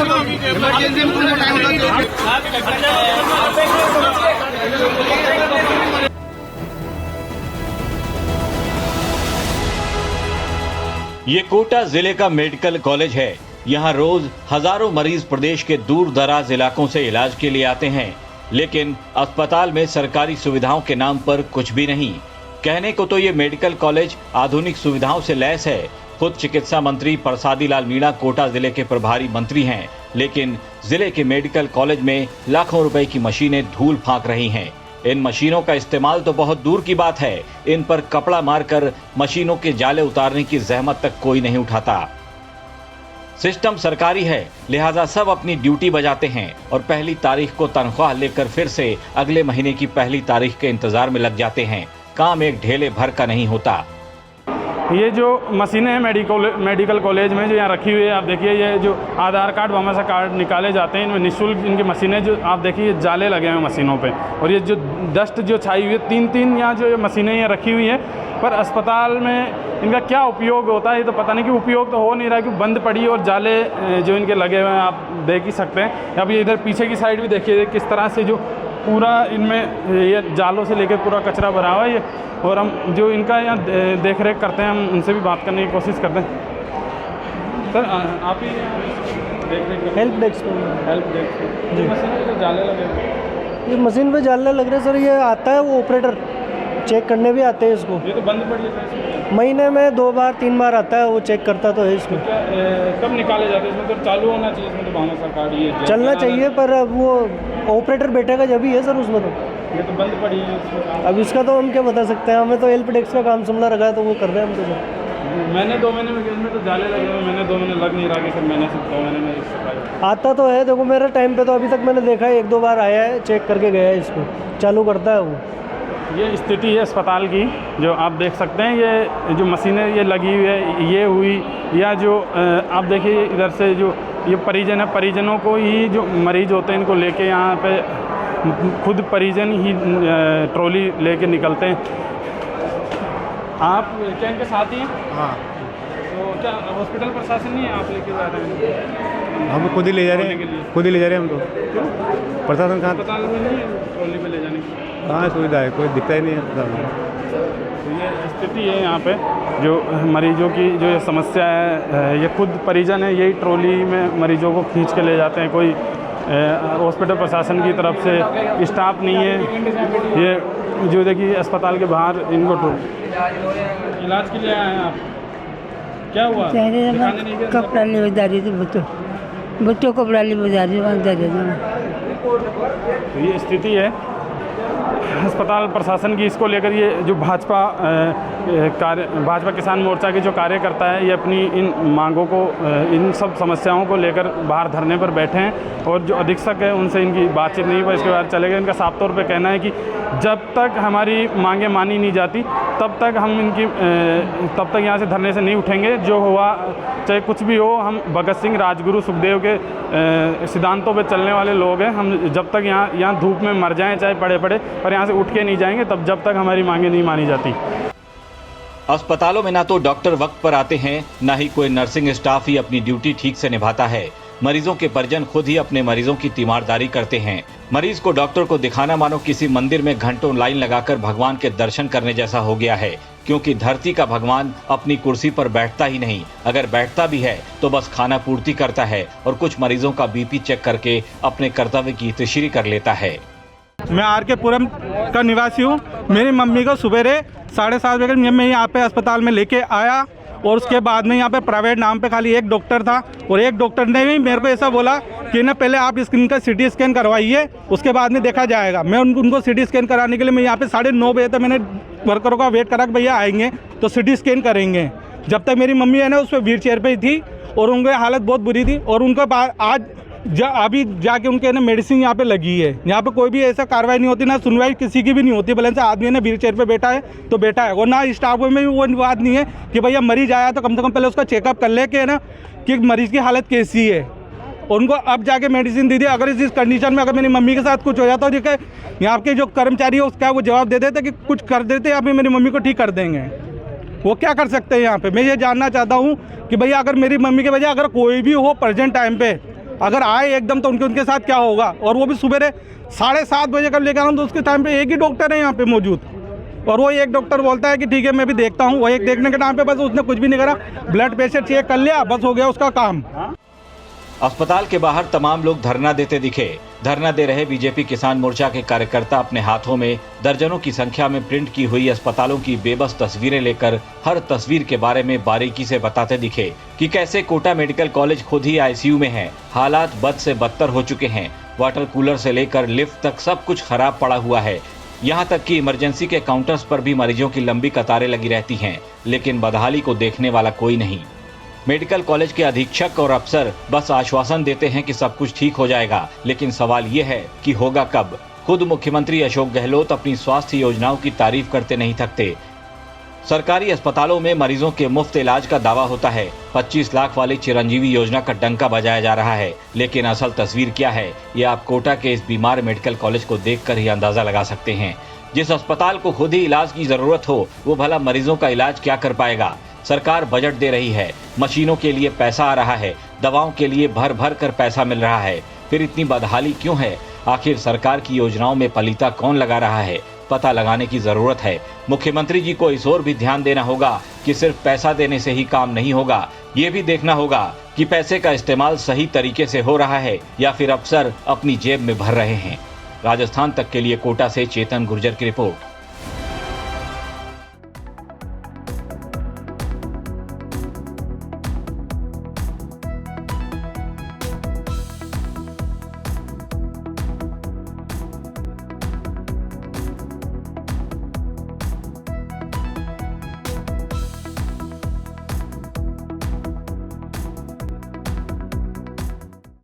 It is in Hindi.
ये कोटा जिले का मेडिकल कॉलेज है। यहाँ रोज हजारों मरीज प्रदेश के दूर दराज इलाकों से इलाज के लिए आते हैं, लेकिन अस्पताल में सरकारी सुविधाओं के नाम पर कुछ भी नहीं। कहने को तो ये मेडिकल कॉलेज आधुनिक सुविधाओं से लैस है। खुद चिकित्सा मंत्री प्रसादी लाल मीणा कोटा जिले के प्रभारी मंत्री हैं, लेकिन जिले के मेडिकल कॉलेज में लाखों रुपए की मशीनें धूल फांक रही हैं। इन मशीनों का इस्तेमाल तो बहुत दूर की बात है, इन पर कपड़ा मारकर मशीनों के जाले उतारने की जहमत तक कोई नहीं उठाता। सिस्टम सरकारी है, लिहाजा सब अपनी ड्यूटी बजाते हैं और पहली तारीख को तनख्वाह लेकर फिर से अगले महीने की पहली तारीख के इंतजार में लग जाते हैं। काम एक ढेले भर का नहीं होता। ये जो मशीनें हैं मेडिकल कॉलेज में जो यहाँ रखी हुई है, आप देखिए ये जो आधार कार्ड वहाँ से कार्ड निकाले जाते हैं, इनमें निःशुल्क इनकी मशीनें जो आप देखिए जाले लगे हुए हैं मशीनों पे, और ये जो डस्ट जो छाई हुई है, तीन यहाँ जो ये मशीनें यहाँ रखी हुई हैं, पर अस्पताल में इनका क्या उपयोग होता है ये तो पता नहीं। कि उपयोग तो हो नहीं रहा, कि बंद पड़ी और जाले जो इनके लगे हुए हैं आप देख ही सकते हैं। अब ये इधर पीछे की साइड भी देखिए किस तरह से जो पूरा इनमें ये जालों से लेकर पूरा कचरा भरा हुआ है ये। और हम जो इनका यहाँ देख रेख करते हैं, हम उनसे भी बात करने की कोशिश करते हैं। सर आप ही देख रेख हेल्प डेस्क जी। मशीन पे जाले लगे हुए, ये मशीन पे जाले लग रहे हैं सर। ये आता है वो ऑपरेटर चेक करने भी आते हैं इसको। ये तो बंद पड़ी है, महीने में 2 बार 3 बार आता है वो, चेक करता तो है इसको। कब निकाले जाते हैं? इसमें तो चालू होना चाहिए, इसमें तो भावना सरकार ये चलना चाहिए, पर अब वो ऑपरेटर बैठेगा जब ही है सर उसमें। तो ये तो बंद पड़ी है। अब इसका तो हम क्या बता सकते हैं, हमें तो हेल्प डेस्क का काम संभला रखा है तो वो कर रहे हैं हम तो सर। मैंने 2 महीने में इसमें तो जाले लगे हुए, मैंने 2 महीने लग नहीं रहा कि फिर मैंने सिर्फ 2 महीने में इससे आता तो है। देखो मेरे टाइम पे तो अभी तक मैंने देखा है 1-2 बार आया है, चेक करके गया है, इसको चालू करता है वो। ये स्थिति है अस्पताल की जो आप देख सकते हैं। ये जो मशीनें ये लगी हुई है ये हुई, या जो आप देखिए इधर से जो ये परिजन है, परिजनों को ही जो मरीज होते हैं इनको लेके यहाँ पे खुद परिजन ही ट्रॉली लेके निकलते हैं। आप क्या इनके साथ ही हैं? हाँ, तो क्या हॉस्पिटल प्रशासन नहीं है, आप लेके जा रहे हैं? हम खुद ही ले जा रहे हैं, खुद ही ले जा रहे हैं हम तो। प्रशासन कहाँ? अस्पताल में नहीं है ट्रॉली पे ले जाने की? हाँ सुविधा है, कोई दिखता ही नहीं है अस्पताल में। तो ये स्थिति है यहाँ पे जो मरीजों की जो ये समस्या है, ये खुद परिजन है, यही ट्रॉली में मरीजों को खींच के ले जाते हैं। कोई हॉस्पिटल प्रशासन की तरफ से स्टाफ नहीं है। ये जो देखिए अस्पताल के बाहर इनको इलाज के लिए आए हैं आप? क्या हुआ? कपड़ा ले जा रही थी बच्चों कपड़ा ले जा रही तो ये स्थिति है अस्पताल प्रशासन की। इसको लेकर ये जो भाजपा किसान मोर्चा के जो कार्यकर्ता है, ये अपनी इन मांगों को, इन सब समस्याओं को लेकर बाहर धरने पर बैठे हैं, और जो अधीक्षक है उनसे इनकी बातचीत नहीं हुई, इसके बाद चले गए। इनका साफ तौर पे कहना है कि जब तक हमारी मांगें मानी नहीं जाती तब तक हम तब तक यहाँ से धरने से नहीं उठेंगे। जो हुआ चाहे कुछ भी हो, हम भगत सिंह, राजगुरु, सुखदेव के सिद्धांतों पे चलने वाले लोग हैं। हम जब तक यहाँ धूप में मर जाएं चाहे पड़े और यहाँ से उठ के नहीं जाएंगे तब जब तक हमारी मांगें नहीं मानी जाती। अस्पतालों में ना तो डॉक्टर वक्त पर आते हैं, ना ही कोई नर्सिंग स्टाफ ही अपनी ड्यूटी ठीक से निभाता है। मरीजों के परिजन खुद ही अपने मरीजों की तीमारदारी करते हैं। मरीज को डॉक्टर को दिखाना मानो किसी मंदिर में घंटों लाइन लगाकर भगवान के दर्शन करने जैसा हो गया है, क्योंकि धरती का भगवान अपनी कुर्सी पर बैठता ही नहीं। अगर बैठता भी है तो बस खाना पूर्ति करता है और कुछ मरीजों का बीपी चेक करके अपने कर्तव्य की तशरीह कर लेता है। मैं आर.के. पुरम का निवासी हूँ। मेरी मम्मी को सुबह 7:30 बजे मैं यहाँ पे अस्पताल में लेके आया, और उसके बाद में यहाँ पे प्राइवेट नाम पे खाली एक डॉक्टर था, और एक डॉक्टर ने भी मेरे को ऐसा बोला कि ना पहले आप इनका CT स्कैन करवाइए, उसके बाद में देखा जाएगा। मैं उनको CT स्कैन कराने के लिए मैं यहाँ पे 9:30 बजे तक मैंने वर्करों का वेट करा कि भैया आएंगे तो CT स्कैन करेंगे। जब तक मेरी मम्मी है ना उस पर व्हील चेयर पर ही थी, और उनकी हालत बहुत बुरी थी, और उनका आज अभी जाके उनके ना मेडिसिन यहाँ पे लगी है। यहाँ पे कोई भी ऐसा कार्रवाई नहीं होती, ना सुनवाई किसी की भी नहीं होती। भले से आदमी ने व्हील चेयर पे बैठा है तो बैठा है, और ना स्टाफ में भी वो बात नहीं है कि भैया मरीज आया तो कम से कम पहले उसका चेकअप कर ले के ना कि मरीज की हालत कैसी है, और उनको अब जाके मेडिसिन दी थी। अगर इस कंडीशन में अगर मेरी मम्मी के साथ कुछ हो जाता है, यहाँ के जो कर्मचारी है उसका वो जवाब दे देते कि कुछ कर देते या फिर मेरी मम्मी को ठीक कर देंगे। वो क्या कर सकते हैं यहाँ पे? मैं ये जानना चाहता हूँ कि भैया अगर मेरी मम्मी के वजह अगर कोई भी हो प्रेजेंट टाइम पे, अगर आए एकदम तो उनके साथ क्या होगा। और वो भी सुबह 7:30 बजे का लेकर आऊँ तो उसके टाइम पे एक ही डॉक्टर है यहाँ पे मौजूद, और वो एक डॉक्टर बोलता है कि ठीक है मैं भी देखता हूँ। वो एक देखने के टाइम पे बस उसने कुछ भी नहीं करा, ब्लड प्रेशर चेक कर लिया, बस हो गया उसका काम। अस्पताल के बाहर तमाम लोग धरना देते दिखे। धरना दे रहे बीजेपी किसान मोर्चा के कार्यकर्ता अपने हाथों में दर्जनों की संख्या में प्रिंट की हुई अस्पतालों की बेबस तस्वीरें लेकर हर तस्वीर के बारे में बारीकी से बताते दिखे कि कैसे कोटा मेडिकल कॉलेज खुद ही आईसीयू में है। हालात बद से बदतर हो चुके हैं। वाटर कूलर से लेकर लिफ्ट तक सब कुछ खराब पड़ा हुआ है। यहाँ तक कि इमरजेंसी के काउंटर्स पर भी मरीजों की लंबी कतारें लगी रहती हैं, लेकिन बदहाली को देखने वाला कोई नहीं। मेडिकल कॉलेज के अधीक्षक और अफसर बस आश्वासन देते हैं कि सब कुछ ठीक हो जाएगा, लेकिन सवाल ये है कि होगा कब। खुद मुख्यमंत्री अशोक गहलोत अपनी स्वास्थ्य योजनाओं की तारीफ करते नहीं थकते। सरकारी अस्पतालों में मरीजों के मुफ्त इलाज का दावा होता है। 25 लाख वाली चिरंजीवी योजना का डंका बजाया जा रहा है, लेकिन असल तस्वीर क्या है ये आप कोटा के इस बीमार मेडिकल कॉलेज को देखकर ही अंदाजा लगा सकते हैं। जिस अस्पताल को खुद ही इलाज की जरूरत हो वो भला मरीजों का इलाज क्या कर पाएगा। सरकार बजट दे रही है, मशीनों के लिए पैसा आ रहा है, दवाओं के लिए भर भर कर पैसा मिल रहा है, फिर इतनी बदहाली क्यों है। आखिर सरकार की योजनाओं में पलीता कौन लगा रहा है, पता लगाने की जरूरत है। मुख्यमंत्री जी को इस ओर भी ध्यान देना होगा कि सिर्फ पैसा देने से ही काम नहीं होगा। ये भी देखना होगा कि पैसे का इस्तेमाल सही तरीके से हो रहा है या फिर अफसर अपनी जेब में भर रहे हैं। राजस्थान तक के लिए कोटा से चेतन गुर्जर की रिपोर्ट।